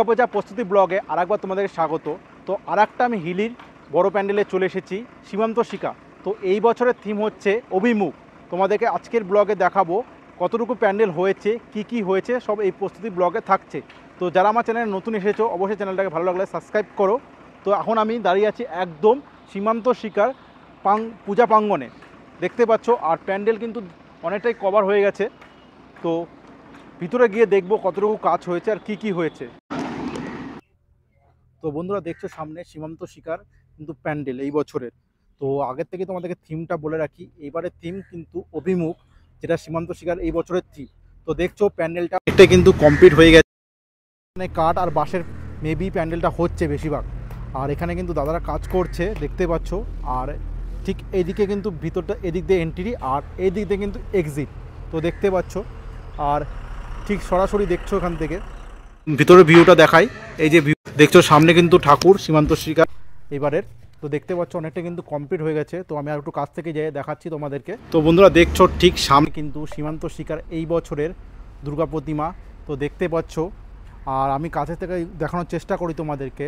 দুর্গাপূজা প্রস্তুতি ব্লগে আরেকবার তোমাদেরকে স্বাগত। তো আরেকটা আমি হিলির বড় প্যান্ডেলে চলে এসেছি, সীমান্ত শিকা। তো এই বছরের থিম হচ্ছে অভিমুখ। তোমাদেরকে আজকের ব্লগে দেখাবো কতটুকু প্যান্ডেল হয়েছে, কি হয়েছে, সব এই প্রস্তুতি ব্লগে থাকছে। তো যারা আমার চ্যানেলে নতুন এসেছো অবশ্যই চ্যানেলটাকে ভালো লাগলে সাবস্ক্রাইব করো। তো এখন আমি দাঁড়িয়ে আছি একদম সীমান্ত শিকার পূজা প্রাঙ্গণে, দেখতে পাচ্ছ। আর প্যান্ডেল কিন্তু অনেকটাই কভার হয়ে গেছে। তো ভিতরে গিয়ে দেখবো কতটুকু কাজ হয়েছে আর কি হয়েছে। তো বন্ধুরা দেখছো সামনে সীমান্ত শিকার কিন্তু প্যান্ডেল এই বছরের। তো আগের থেকে তোমাদেরকে থিমটা বলে রাখি, এবারের থিম কিন্তু অভিমুখ, যেটা সীমান্ত শিকার এই বছরের থিম। তো দেখছো প্যান্ডেলটা এটা কিন্তু কমপ্লিট হয়ে গেছে, মানে কাঠ আর বাঁশের মেবি প্যান্ডেলটা হচ্ছে বেশিরভাগ। আর এখানে কিন্তু দাদারা কাজ করছে দেখতে পাচ্ছ। আর ঠিক এইদিকে কিন্তু ভিতরটা, এদিক দিয়ে এন্ট্রি আর এই দিক দিয়ে কিন্তু এক্সিট, তো দেখতে পাচ্ছ। আর ঠিক সরাসরি দেখছো এখান থেকে ভিতরের ভিউটা দেখাই। এই যে ভিউ দেখছো সামনে কিন্তু ঠাকুর সীমান্ত শিকার এবারের। তো দেখতে পাচ্ছ অনেকটা কিন্তু কমপ্লিট হয়ে গেছে। তো আমি আর একটু কাছ থেকে যেয়ে দেখাচ্ছি তোমাদেরকে। তো বন্ধুরা দেখছো ঠিক সামনে কিন্তু সীমান্ত শিকার এই বছরের দুর্গা প্রতিমা, তো দেখতে পাচ্ছ। আর আমি কাছে থেকে দেখানোর চেষ্টা করি তোমাদেরকে।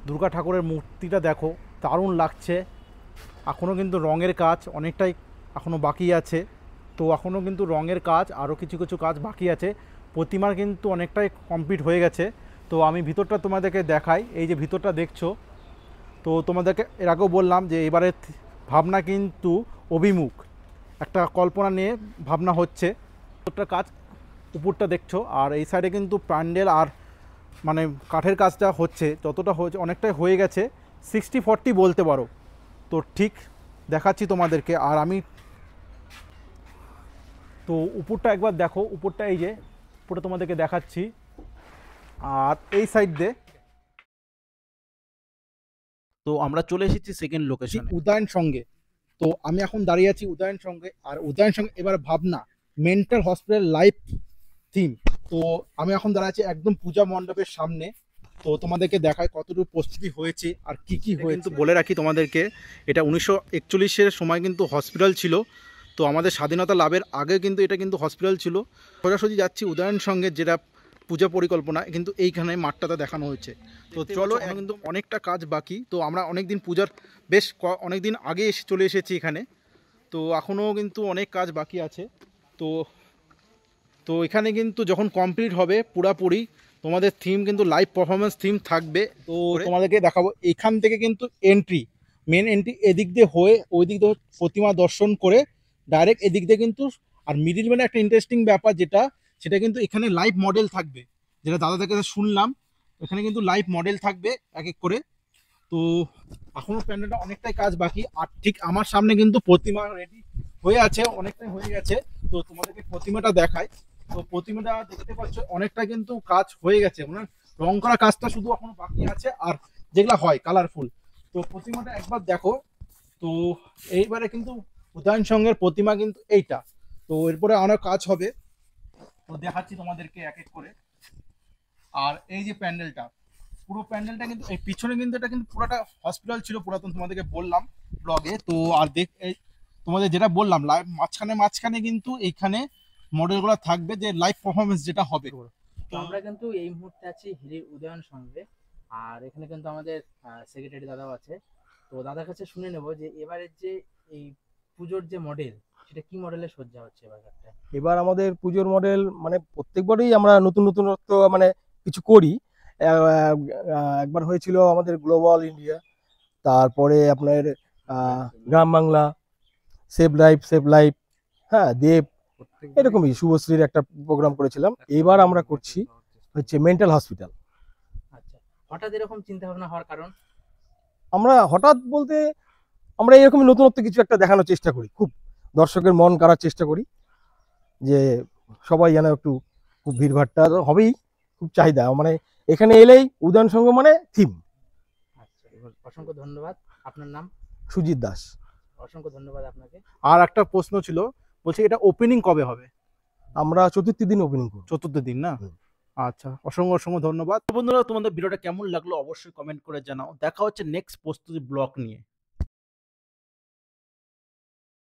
দুর্গা ঠাকুরের মূর্তিটা দেখো, দারুণ লাগছে। এখনও কিন্তু রঙের কাজ অনেকটাই এখনও বাকি আছে। তো এখনও কিন্তু রঙের কাজ, আরও কিছু কাজ বাকি আছে। প্রতিমার কিন্তু অনেকটাই কমপ্লিট হয়ে গেছে। তো আমি ভিতরটা তোমাদেরকে দেখাই। এই যে ভিতরটা দেখছো, তো তোমাদেরকে এর আগেও বললাম যে এবারে ভাবনা কিন্তু অভিমুখ, একটা কল্পনা নিয়ে ভাবনা হচ্ছে। ভিতরটার কাজ উপরটা দেখছো। আর এই সাইডে কিন্তু প্যান্ডেল আর মানে কাঠের কাজটা হচ্ছে, যতটা হয়েছে অনেকটাই হয়ে গেছে, 60-40 বলতে পারো। তো ঠিক দেখাচ্ছি তোমাদেরকে। আর আমি তো উপরটা একবার দেখো, উপরটা এই যে উপরটা তোমাদেরকে দেখাচ্ছি। আর এই সাইড দিয়ে তো আমরা চলে এসেছি সেকেন্ড লোকেশনে, উদয়ন সঙ্গে। তো আমি এখন দাঁড়িয়ে আছি উদয়ন সঙ্গে। আর উদয়ন সঙ্গে এবার ভাবনা মেন্টাল হসপিটাল লাইফ থিম। তো আমি এখন দাঁড়িয়ে আছি একদম পূজা মণ্ডপের সামনে। তো তোমাদেরকে দেখায় কতটুকু প্রস্তুতি হয়েছে আর কি হয়েছে। কিন্তু বলে রাখি তোমাদেরকে, এটা 1941-এর সময় কিন্তু হসপিটাল ছিল। তো আমাদের স্বাধীনতা লাভের আগে কিন্তু এটা কিন্তু হসপিটাল ছিল। সোজাসুজি যাচ্ছি উদয়ন সঙ্গে, যেটা পূজা পরিকল্পনা কিন্তু এইখানে মাঠটাতে দেখানো হয়েছে। তো চলো, এখন কিন্তু অনেকটা কাজ বাকি। তো আমরা অনেক দিন পূজার বেশ অনেক দিন আগে চলে এসেছি এখানে। তো এখনও কিন্তু অনেক কাজ বাকি আছে। তো তো এখানে কিন্তু যখন কমপ্লিট হবে পুরাপুরি, তোমাদের থিম কিন্তু লাইভ পারফরমেন্স থিম থাকবে। তো তোমাদেরকে দেখাবো এখান থেকে কিন্তু এন্ট্রি, মেন এন্ট্রি এদিক দিয়ে হয়ে ওই দিক দিয়ে প্রতিমা দর্শন করে ডাইরেক্ট এদিক দিয়ে কিন্তু। আর মিডিল মানে একটা ইন্টারেস্টিং ব্যাপার সেটা কিন্তু এখানে লাইভ মডেল থাকবে, যেটা দাদাদের কাছে শুনলাম। এখানে কিন্তু লাইভ মডেল থাকবে এক এক করে। তো এখনো প্যান্ডেলটা অনেকটাই কাজ বাকি। আর ঠিক আমার সামনে কিন্তু প্রতিমা রেডি হয়ে আছে, অনেকটাই হয়ে গেছে। তো তোমাদেরকে প্রতিমাটা দেখাই। তো প্রতিমাটা দেখতে পাচ্ছ অনেকটা কিন্তু কাজ হয়ে গেছে, মানে রং করা কাজটা শুধু এখনো বাকি আছে, আর যেগুলা হয় কালারফুল। তো প্রতিমাটা একবার দেখো। তো এইবারে কিন্তু উদয়ন সঙ্গের প্রতিমা কিন্তু এইটা। তো এরপরে অনেক কাজ হবে, তো দেখাচ্ছি তোমাদেরকে এক এক করে। আর এই যে প্যান্ডেলটা, পুরো প্যান্ডেলটা কিন্তু এই পিছনে কিন্তু এটা কিন্তু পুরোটা হসপিটাল ছিল পুরাতন, তোমাদেরকে বললাম ব্লগে। তো আর তোমাদের যেটা বললাম লাইভ মাঝখানে কিন্তু এইখানে মডেলগুলো থাকবে, যে লাইভ পারফরমেন্স যেটা হবে। তো আমরা কিন্তু এই মুহূর্তে আছি হিলির উদয়ন সঙ্গে। আর এখানে কিন্তু আমাদের সেক্রেটারি দাদাও আছে। তো দাদার কাছে শুনে নেব যে এবারের যে এই পুজোর যে মডেল, সেটা কি মডেলের সজ্জা হচ্ছে এবারটা। এবার আমাদের পুজোর মডেল মানে প্রত্যেকবারই আমরা নতুনত্ব মানে কিছু করি। একবার হয়েছিল আমাদের গ্লোবাল ইন্ডিয়া, তারপরে আপনার গ্রাম বাংলা, সেভ লাইফ, হ্যাঁ দেব, এরকমই শুভশ্রীর একটা প্রোগ্রাম করেছিলাম। এবার আমরা করছি হচ্ছে মেন্টাল হসপিটাল। আচ্ছা, হঠাৎ এরকম চিন্তা ভাবনা হওয়ার কারণ? আমরা হঠাৎ বলতে আমরা এরকমই নতুনত্ব কিছু একটা দেখানোর চেষ্টা করি, খুব দর্শকের মন কাড়ার চেষ্টা করি, যে সবাই যেন একটু, খুব ভিড়ভাড়টা হবেই, খুব চাহিদা মানে এখানে এলেই উদয়ন সঙ্গ মানে থিম। আচ্ছা, অসংখ্য ধন্যবাদ। আপনার নাম? সুজিত দাস। অসংখ্য ধন্যবাদ আপনাকে। আর একটা প্রশ্ন ছিল, বলছি এটা ওপেনিং কবে হবে? আমরা চতুর্থ দিন ওপেনিং করব। চতুর্থ দিন না? আচ্ছা, অসংখ্য ধন্যবাদ। বন্ধুরা, তোমাদের ভিডিওটা কেমন লাগলো অবশ্যই কমেন্ট করে জানাও। দেখা হচ্ছে নেক্সট প্রস্তুতি ব্লগ নিয়ে।